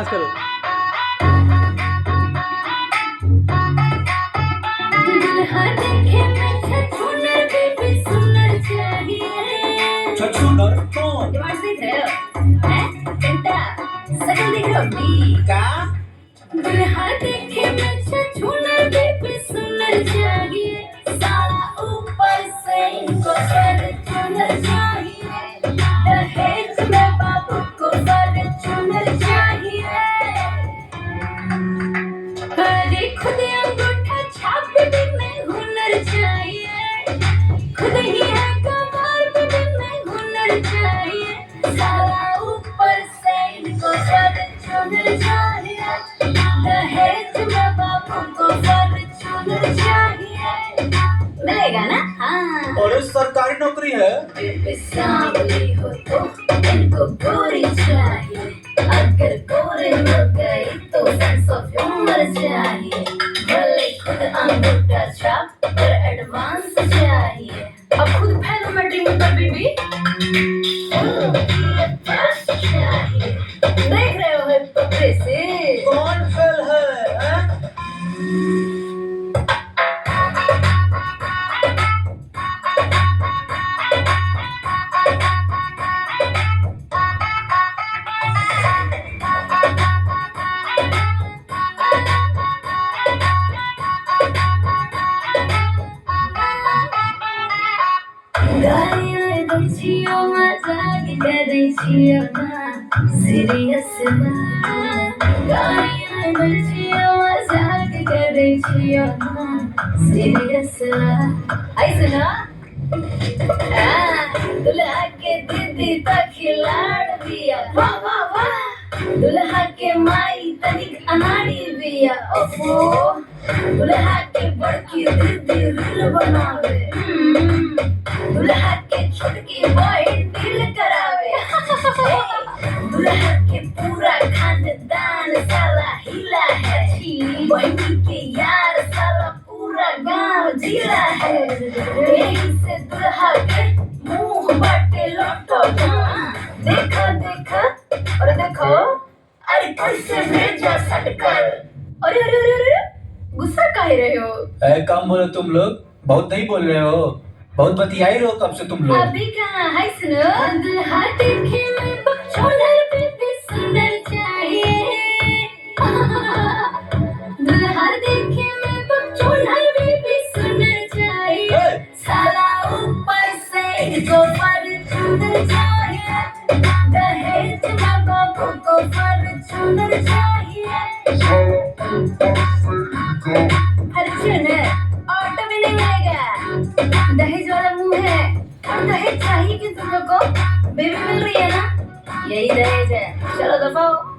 Dance करो। दुल्हा देखे में छछूनर बेबी सुनर चाहिए। छछूनर कौन? डिमांड देख रहे हो? हैं? घंटा सकल देख रहे हो? बी क्या? दुल्हा देखे में छछूनर बेबी सुनर चाहिए। साला ऊपर से इनको फॉर्च्यूनर चाहिए। दहेज में बाबू को फॉर्च्यूनर चाहिए। अरे खुद अंगूठा छाप भी में हुनर चाहिए। खुद ही है कमाल भी में हुनर चाहिए। साला ऊपर से इनको फॉर्च्यूनर चाहिए। दहेज में बाबू को फॉर्च्यूनर चाहिए। मिलेगा ना? हाँ। और ये सरकारी नौकरी है। बेबी सांवली हो तो इनको गोरी चाहिए। अगर गोरे मिल गई तो सेंस ऑफ ह्यूमर चाहिए। भले खुद अंगूठा छाप पर एडवांस चाहिए। अब खुद फैन मैट्रिक पर बीबी चाहिए। देख रहे हो हिपोक्रेसी? कौन फेल है? हैं? गालियाँ दै छियो मजाक करै छियो ना सीरियस ना। गालियाँ दै छियो मजाक करै छियो ना सीरियस ना। ऐसे ना? दुल्हा के दीदी तो खिलाड़ दिया। वाह वाह वाह। दुल्हा के माई तनिक अनाड़ी बिया। ओफो। दुल्हा के बड़की दीदी रील बनावे। दुल्हा के छुटकी बहन डील करावे। दुल्हा के पूरा खानदान साला हिला है। बहनी के यार साला पूरा गांव जिला है। यही से दुल्हा के मुंह बाटे लौटो। देखो देखो और देखो। अरे कैसे भेजा सटकर। अरे अरे अरे अरे गुस्सा काहे रहे हो? कम बोलो तुम लोग, बहुत नहीं बोल रहे हो। बहुत बतियाई रहो कब से तुम लोग। अभी कहाँ है? सुनो। दुल्हा देखे में बकचोदर बेबी सुंदर चाहिए। दुल्हा देखे में बकचोदर बेबी सुंदर चाहिए। साला ऊपर से इनको फॉर्च्यूनर चाहिए। दहेज में बाबू को फॉर्च्यूनर चाहिए। फॉर्च्यूनर ऑटो में नहीं मिलेगा। दहेज वाला मुंह है। और दहेज चाहिए कि तुम लोग को? बेबी मिल रही है ना? यही दहेज है। चलो दफाओ।